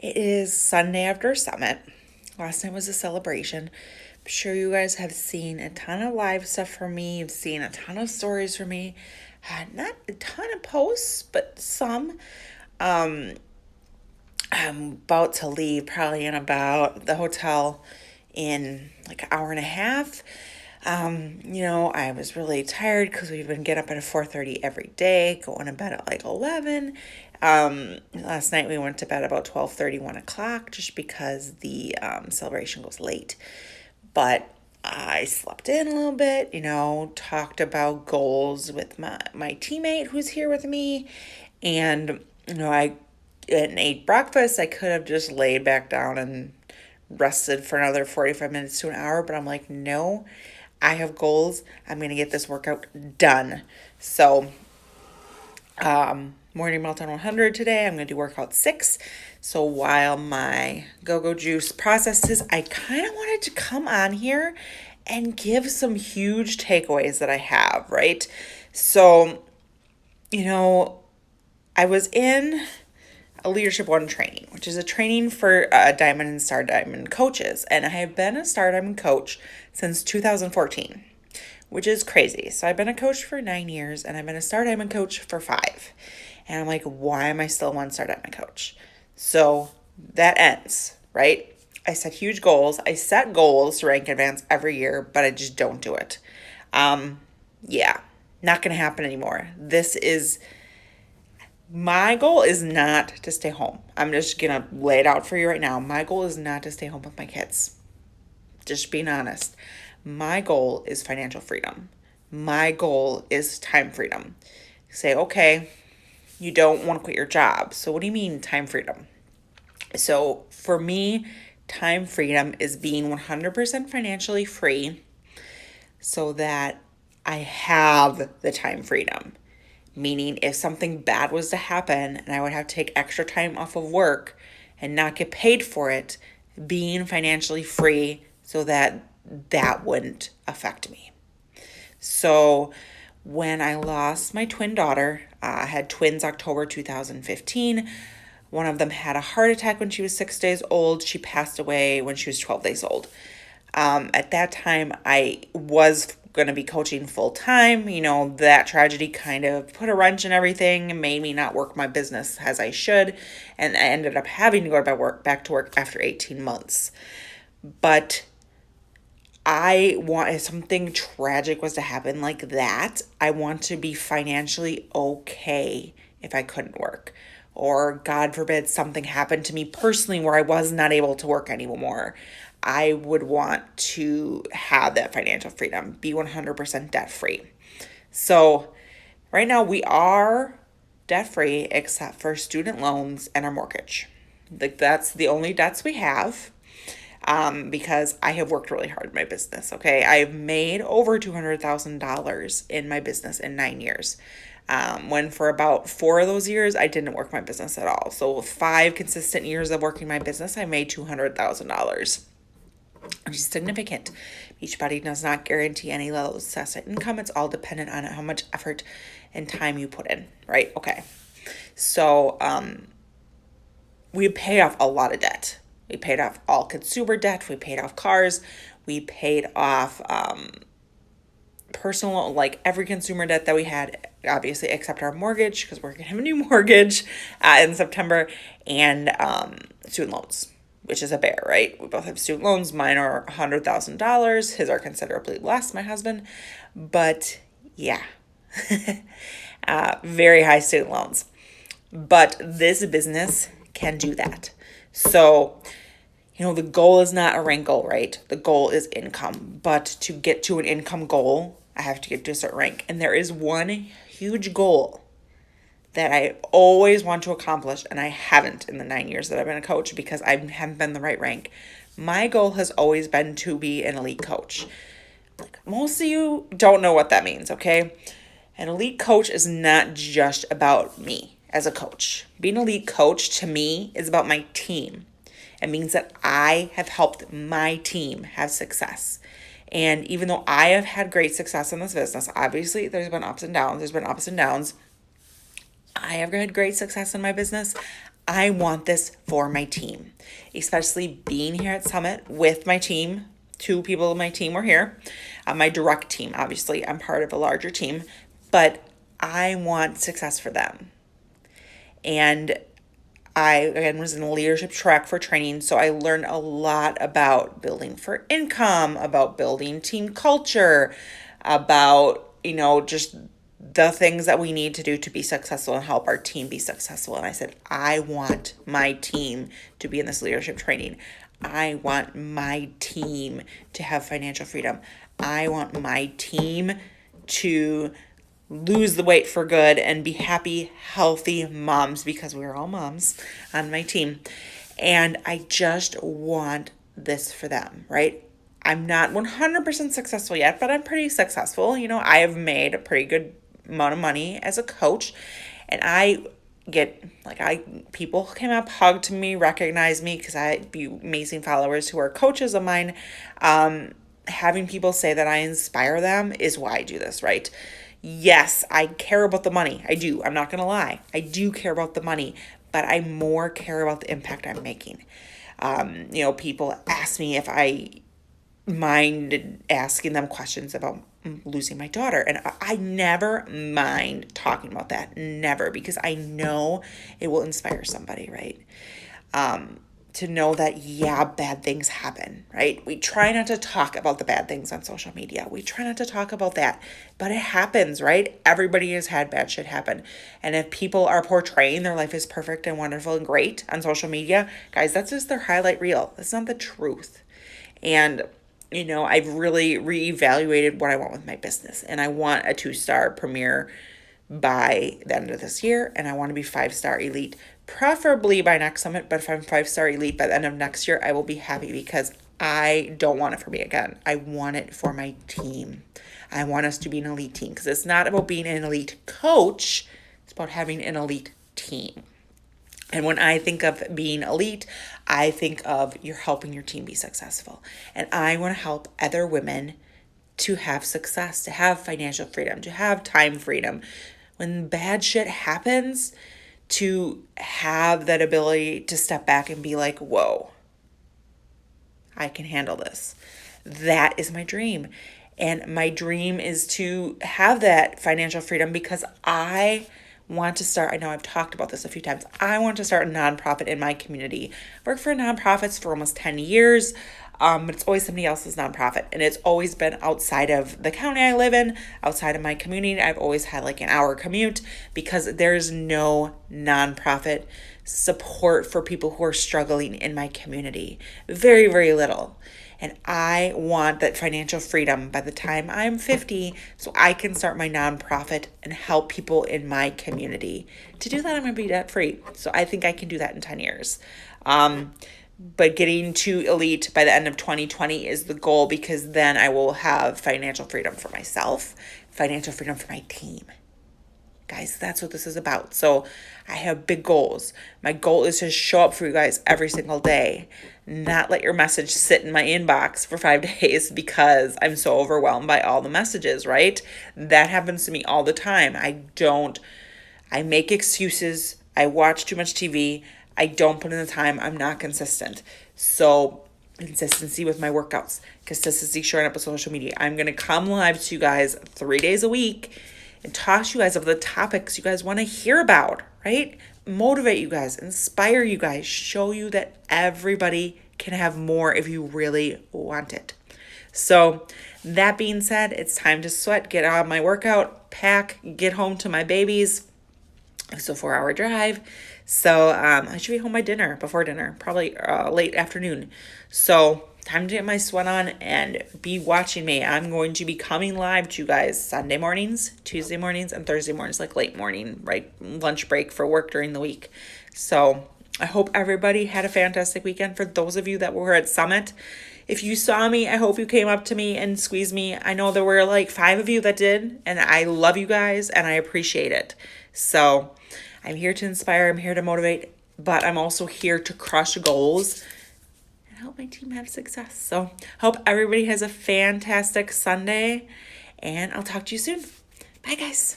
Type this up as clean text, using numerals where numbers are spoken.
It is Sunday after Summit. Last night was a celebration. I'm sure you guys have seen a ton of live stuff from me. You've seen a ton of stories from me. Not a ton of posts, but some. Um, I'm about to leave probably in about the hotel in like an hour and a half. I was really tired because we've been getting up at 4:30 every day, going to bed at like 11. Last night we went to bed about 12:30, 1 o'clock, just because the celebration goes late. But I slept in a little bit, talked about goals with my teammate who's here with me. And, I and ate breakfast. I could have just laid back down and rested for another 45 minutes to an hour, but I'm like, no, I have goals. I'm going to get this workout done. So, morning meltdown 100 today. I'm going to do workout 6. So while my go-go juice processes, I kind of wanted to come on here and give some huge takeaways that I have, right? So, I was in a Leadership One training, which is a training for Diamond and Star Diamond coaches. And I have been a Star Diamond coach since 2014, which is crazy. So I've been a coach for 9 years and I've been a Star Diamond coach for 5. And I'm like, why am I still one Star Diamond coach? So that ends, right? I set huge goals. I set goals to rank advance every year, but I just don't do it. Yeah, not going to happen anymore. My goal is not to stay home. I'm just going to lay it out for you right now. My goal is not to stay home with my kids. Just being honest. My goal is financial freedom. My goal is time freedom. Say, okay, you don't want to quit your job. So what do you mean time freedom? So for me, time freedom is being 100% financially free so that I have the time freedom. Meaning if something bad was to happen and I would have to take extra time off of work and not get paid for it, being financially free so that that wouldn't affect me. So when I lost my twin daughter, I had twins October 2015. One of them had a heart attack when she was 6 days old. She passed away when she was 12 days old. At that time, I was going to be coaching full time. That tragedy kind of put a wrench in everything and made me not work my business as I should. And I ended up having to go back to work after 18 months. But if something tragic was to happen like that, I want to be financially okay if I couldn't work. Or God forbid something happened to me personally where I was not able to work anymore. I would want to have that financial freedom, be 100% debt free. So right now we are debt free except for student loans and our mortgage. Like that's the only debts we have. Because I have worked really hard in my business. Okay. I've made over $200,000 in my business in 9 years. When for about 4 of those years, I didn't work my business at all. So 5 consistent years of working my business, I made $200,000, which is significant. Beachbody does not guarantee any level of success at income. It's all dependent on how much effort and time you put in, right? Okay. So, we paid off a lot of debt. We paid off all consumer debt. We paid off cars. We paid off personal, like every consumer debt that we had, obviously, except our mortgage, because we're going to have a new mortgage in September, and student loans, which is a bear, right? We both have student loans. Mine are $100,000. His are considerably less, my husband. But yeah, very high student loans. But this business can do that. So, the goal is not a rank goal, right? The goal is income. But to get to an income goal, I have to get to a certain rank. And there is one huge goal that I always want to accomplish, and I haven't in the 9 years that I've been a coach because I haven't been the right rank. My goal has always been to be an elite coach. Like most of you don't know what that means, okay? An elite coach is not just about me as a coach. Being an elite coach to me is about my team. It means that I have helped my team have success. And even though I have had great success in this business, obviously there's been ups and downs. I have had great success in my business. I want this for my team, especially being here at Summit with my team. 2 people of my team were here. My direct team, obviously, I'm part of a larger team, but I want success for them. And I, again, was in the leadership track for training, so I learned a lot about building for income, about building team culture, about, just the things that we need to do to be successful and help our team be successful. And I said, I want my team to be in this leadership training. I want my team to have financial freedom. I want my team to lose the weight for good and be happy, healthy moms, because we're all moms on my team. And I just want this for them, right? I'm not 100% successful yet, but I'm pretty successful. I have made a pretty good amount of money as a coach, and I get people came up, hugged me, recognized me, because I have amazing followers who are coaches of mine. Having people say that I inspire them is why I do this, right? Yes, I care about the money. I do. I'm not going to lie. I do care about the money, but I more care about the impact I'm making. People ask me if I mind asking them questions about losing my daughter. And I never mind talking about that. Never, because I know it will inspire somebody, right? To know that, yeah, bad things happen, right? We try not to talk about the bad things on social media. We try not to talk about that, but it happens, right? Everybody has had bad shit happen. And if people are portraying their life as perfect and wonderful and great on social media, guys, that's just their highlight reel. That's not the truth. And I've really reevaluated what I want with my business. And I want a 2-star premier by the end of this year. And I want to be 5-star elite, preferably by next summit. But if I'm 5-star elite by the end of next year, I will be happy, because I don't want it for me again. I want it for my team. I want us to be an elite team, because it's not about being an elite coach. It's about having an elite team. And when I think of being elite, I think of you're helping your team be successful. And I want to help other women to have success, to have financial freedom, to have time freedom. When bad shit happens, to have that ability to step back and be like, whoa, I can handle this. That is my dream. And my dream is to have that financial freedom, because I want to start, I know I've talked about this a few times, I want to start a nonprofit in my community. Worked for nonprofits for almost 10 years, but it's always somebody else's nonprofit. And it's always been outside of the county I live in, outside of my community. I've always had an hour commute, because there's no nonprofit support for people who are struggling in my community. Very, very little. And I want that financial freedom by the time I'm 50, so I can start my nonprofit and help people in my community. To do that, I'm going to be debt free. So I think I can do that in 10 years. But getting to elite by the end of 2020 is the goal, because then I will have financial freedom for myself, financial freedom for my team. Guys, that's what this is about. So I have big goals. My goal is to show up for you guys every single day, not let your message sit in my inbox for 5 days because I'm so overwhelmed by all the messages, right? That happens to me all the time. I make excuses. I watch too much TV. I don't put in the time. I'm not consistent. So consistency with my workouts, consistency showing up on social media. I'm going to come live to you guys 3 days a week and talk to you guys of the topics you guys want to hear about, right? Motivate you guys, inspire you guys, show you that everybody can have more if you really want it. So that being said, it's time to sweat, get on my workout, pack, get home to my babies. It's a 4-hour drive. So I should be home before dinner, probably late afternoon. So time to get my sweat on and be watching me. I'm going to be coming live to you guys Sunday mornings, Tuesday mornings, and Thursday mornings, late morning, right? Lunch break for work during the week. So I hope everybody had a fantastic weekend. For those of you that were at Summit, if you saw me, I hope you came up to me and squeezed me. I know there were 5 of you that did, and I love you guys and I appreciate it. So I'm here to inspire, I'm here to motivate, but I'm also here to crush goals and help my team have success. So hope everybody has a fantastic Sunday, and I'll talk to you soon. Bye, guys.